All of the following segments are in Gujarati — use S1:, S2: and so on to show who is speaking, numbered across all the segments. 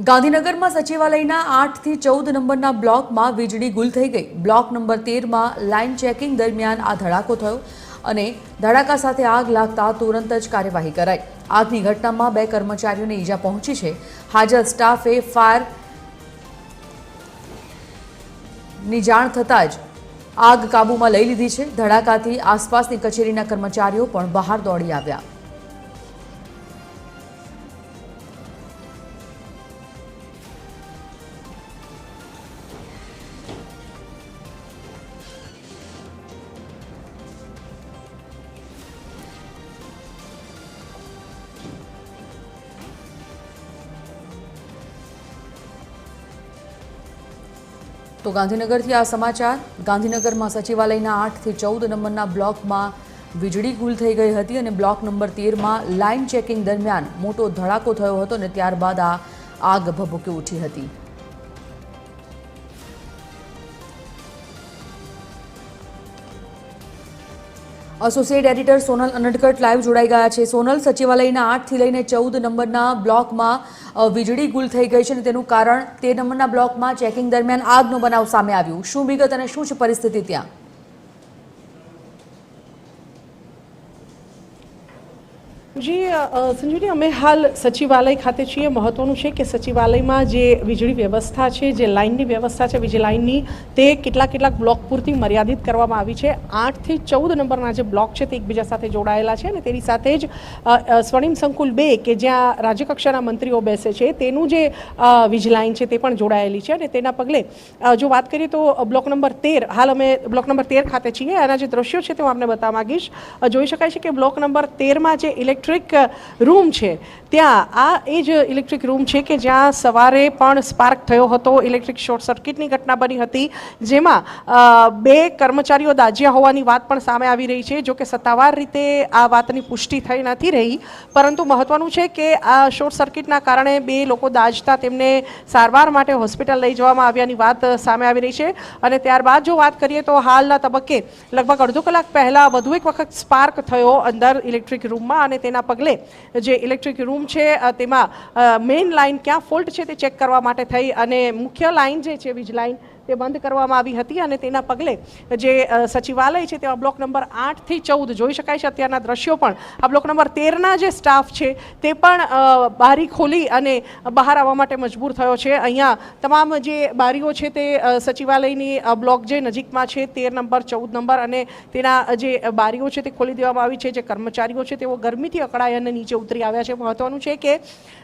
S1: ગાંધીનગરમાં સચિવાલયના 8 થી 14 નંબરના બ્લોકમાં વીજળી ગુલ થઈ ગઈ। બ્લોક નંબર 13માં લાઇન ચેકિંગ દરમિયાન આ ધડાકો થયો અને ધડાકા સાથે આગ લાગતા તુરંત જ કાર્યવાહી કરાઈ। આગની ઘટનામાં 2 કર્મચારીઓને ઈજા પહોંચી છે। હાજર સ્ટાફે ફાયરની જાણ થતાં જ આગ કાબૂમાં લઈ લીધી છે। ધડાકાથી આસપાસની કચેરીના કર્મચારીઓ પણ બહાર દોડી આવ્યા। तो गांधीनगरથી આ સમાચાર। ગાંધીનગરમાં સચિવાલયના 8 થી 14 નંબરના બ્લોકમાં વીજળી ગુલ થઈ ગઈ હતી અને બ્લોક નંબર 13માં લાઇન ચેકિંગ દરમિયાન મોટો ધડાકો થયો હતો અને ત્યારબાદ આ આગ ભભૂકી ઉઠી હતી। Associate editor Sonal Anadkat live જોડાઈ ગયા છે। સોનલ, સચિવાલયના 8 થી લઈને 14 નંબરના બ્લોકમાં વીજળી ગુલ થઈ ગઈ છે અને તેનું કારણ 13 નંબરના બ્લોકમાં ચેકિંગ દરમિયાન આગનો બનાવ સામે આવ્યો। શું વિગત અને શું છે પરિસ્થિતિ ત્યાં?
S2: જી સંજુજી, અમે હાલ સચિવાલય ખાતે છીએ। મહત્વનું છે કે સચિવાલયમાં જે વીજળી વ્યવસ્થા છે, જે લાઇનની વ્યવસ્થા છે વીજળી લાઇનની, તે કેટલાક બ્લોક પૂરતી મર્યાદિત કરવામાં આવી છે। 8 થી 14 નંબરના જે બ્લોક છે તે એકબીજા સાથે જોડાયેલા છે અને તેની સાથે જ સ્વર્ણિમ સંકુલ 2 કે જ્યાં રાજ્યકક્ષાના મંત્રીઓ બેસે છે તેનું જે વીજ લાઇન છે તે પણ જોડાયેલી છે અને તેના પગલે જો વાત કરીએ તો બ્લોક નંબર 13, હાલ અમે બ્લોક નંબર 13 ખાતે છીએ। આના જે દ્રશ્યો છે તે હું આપને બતાવવા માંગીશ। જોઈ શકાય છે કે બ્લોક નંબર 13માં જે ઇલેક્ટ્રિક રૂમ છે ત્યાં આ એ જ ઇલેક્ટ્રિક રૂમ છે કે જ્યાં સવારે પણ સ્પાર્ક થયો હતો। ઇલેક્ટ્રિક શોર્ટ સર્કિટની ઘટના બની હતી જેમાં 2 કર્મચારીઓ દાઝ્યા હોવાની વાત પણ સામે આવી રહી છે। જો કે સત્તાવાર રીતે આ વાતની પુષ્ટિ થઈ નથી રહી, પરંતુ મહત્વનું છે કે આ શોર્ટ સર્કિટના કારણે 2 લોકો દાઝતા તેમને સારવાર માટે હોસ્પિટલ લઈ જવામાં આવ્યાની વાત સામે આવી રહી છે। અને ત્યારબાદ જો વાત કરીએ તો હાલના તબક્કે લગભગ અડધો કલાક પહેલાં વધુ એક વખત સ્પાર્ક થયો અંદર ઇલેક્ટ્રિક રૂમમાં અને તેના પગલે જે ઇલેક્ટ્રિક રૂમ છે તેમાં મેઇન લાઇન ક્યાં ફોલ્ટ છે તે ચેક કરવા માટે થઈ અને મુખ્ય લાઇન જે છે વીજ લાઇન તે બંધ કરવામાં આવી હતી અને તેના પગલે જે સચિવાલય છે તેમાં બ્લોક નંબર 8 થી 14 જોઈ શકાય છે અત્યારના દ્રશ્યો પણ આ બ્લોક નંબર 13ના જે સ્ટાફ છે તે પણ બારી ખોલી અને બહાર આવવા માટે મજબૂર થયો છે। અહીંયા તમામ જે બારીઓ છે તે સચિવાલયની બ્લોક જે નજીકમાં છે 13 નંબર 14 નંબર અને તેના જે બારીઓ છે તે ખોલી દેવામાં આવી છે। જે કર્મચારીઓ છે તેઓ ગરમીથી અકળાઈ અને નીચે ઉતરી આવ્યા છે। મહત્વનું છે કે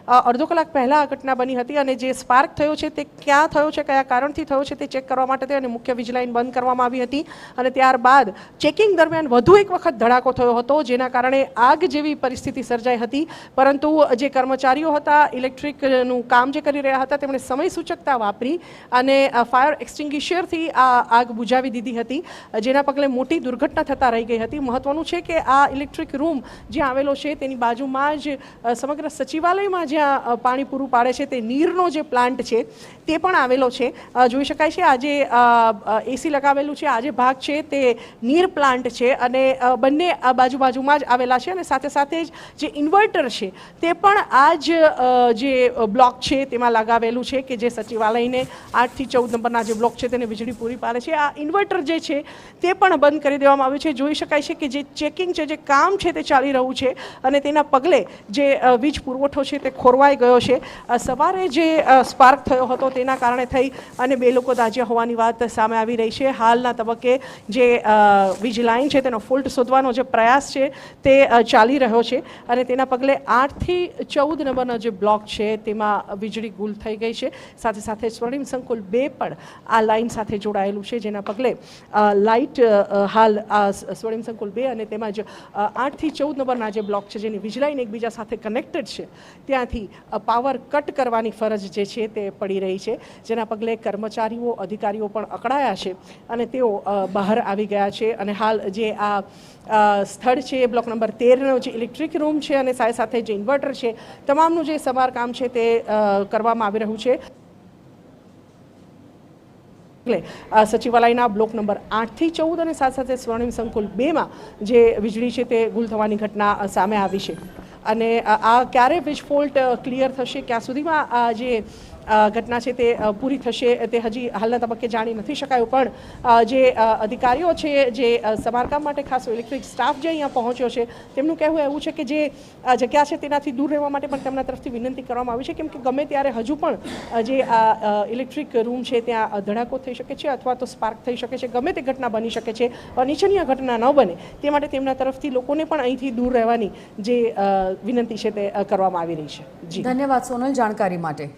S2: અડધો કલાક પહેલાં આ ઘટના બની હતી અને જે સ્પાર્ક થયો છે તે ક્યાં થયો છે, કયા કારણથી થયો છે તે ચેક કરવા માટે થઈ અને મુખ્ય વીજ લાઇન બંધ કરવામાં આવી હતી અને ત્યારબાદ ચેકિંગ દરમિયાન વધુ એક વખત ધડાકો થયો હતો જેના કારણે આગ જેવી પરિસ્થિતિ સર્જાઈ હતી। પરંતુ જે કર્મચારીઓ હતા ઇલેક્ટ્રિકનું કામ જે કરી રહ્યા હતા તેમણે સમય સૂચકતા વાપરી અને ફાયર એક્સટિંગ્વિશરથી આ આગ બુઝાવી દીધી હતી, જેના પગલે મોટી દુર્ઘટના થતાં રહી ગઈ હતી। મહત્વનું છે કે આ ઇલેક્ટ્રિક રૂમ જ્યાં આવેલો છે તેની બાજુમાં જ સમગ્ર સચિવાલયમાં જ્યાં પાણી પૂરું પાડે છે તે નીરનો જે પ્લાન્ટ છે તે પણ આવેલો છે। જોઈ શકાય છે આજે એસી લગાવેલું છે, આ જે ભાગ છે તે નીર પ્લાન્ટ છે અને બંને બાજુમાં જ આવેલા છે અને સાથે સાથે જ જે ઇન્વર્ટર છે તે પણ આ જ જે બ્લોક છે તેમાં લગાવેલું છે કે જે સચિવાલયને 8 થી 14 નંબરના જે બ્લોક છે તેને વીજળી પૂરી પાડે છે। આ ઇન્વર્ટર જે છે તે પણ બંધ કરી દેવામાં આવ્યું છે। જોઈ શકાય છે કે જે ચેકિંગ છે, જે કામ છે તે ચાલી રહ્યું છે અને તેના પગલે જે વીજ પુરવઠો છે તે ખોરવાઈ ગયો છે। સવારે જે સ્પાર્ક થયો હતો તેના કારણે થઈ અને 2 લોકો દાઝ્યા હોવાની વાત સામે આવી રહી છે। હાલના તબક્કે જે વીજ લાઇન છે તેનો ફોલ્ટ શોધવાનો જે પ્રયાસ છે તે ચાલી રહ્યો છે અને તેના પગલે 8 થી 14 નંબરના જે બ્લોક છે તેમાં વીજળી ગુલ થઈ ગઈ છે। સાથે સાથે સ્વર્ણિમ સંકુલ 2 પણ આ લાઇન સાથે જોડાયેલું છે, જેના પગલે લાઇટ હાલ આ સ્વર્ણિમ સંકુલ 2 અને તેમજ 8 થી 14 નંબરના જે બ્લોક છે જેની વીજ લાઇન એકબીજા સાથે કનેક્ટેડ છે ત્યાંથી પાવર કટ કરવાની ફરજ જે છે તે પડી રહી છે, જેના પગલે કર્મચારીઓ અધિકારીઓ પણ અકળાયા છે અને તેઓ બહાર આવી ગયા છે। અને હાલ જે આ સ્થળ છે બ્લોક નંબર 13નો જે ઇલેક્ટ્રિક રૂમ છે અને સાથે સાથે જે ઇન્વર્ટર છે તમામનું જે સમારકામ છે તે કરવામાં આવી રહ્યું છે। એટલે સચિવાલયના બ્લોક નંબર 8 થી 14 અને સાથે સ્વર્ણિમ સંકુલ 2માં જે વીજળી છે તે ગુલ થવાની ઘટના સામે આવી છે. અને આ ક્યારે વીજ ફોલ્ટ ક્લિયર થશે, ક્યાં સુધીમાં આ જે ઘટના છે તે પૂરી થશે તે હજી હાલના તબક્કે જાણી નથી શકાયું. પણ જે અધિકારીઓ છે, જે સમારકામ માટે ખાસ ઇલેક્ટ્રિક સ્ટાફ જે અહીંયા પહોંચ્યો છે, તેમનું કહેવું એવું છે કે જે જગ્યા છે તેનાથી દૂર રહેવા માટે પણ તેમના તરફથી વિનંતી કરવામાં આવી છે, કેમ કે ગમે ત્યારે હજુ પણ જે ઇલેક્ટ્રિક રૂમ છે ત્યાં ધડાકો થઈ શકે છે અથવા તો સ્પાર્ક થઈ શકે છે, ગમે તે ઘટના બની શકે છે, અનિચ્છનીય ઘટના ન બને તે માટે તેમના તરફથી લોકોને પણ અહીંથી દૂર રહેવાની જે વિનંતી છે તે કરવામાં આવી રહી છે. જી
S1: ધન્યવાદ સોનલ જાણકારી માટે.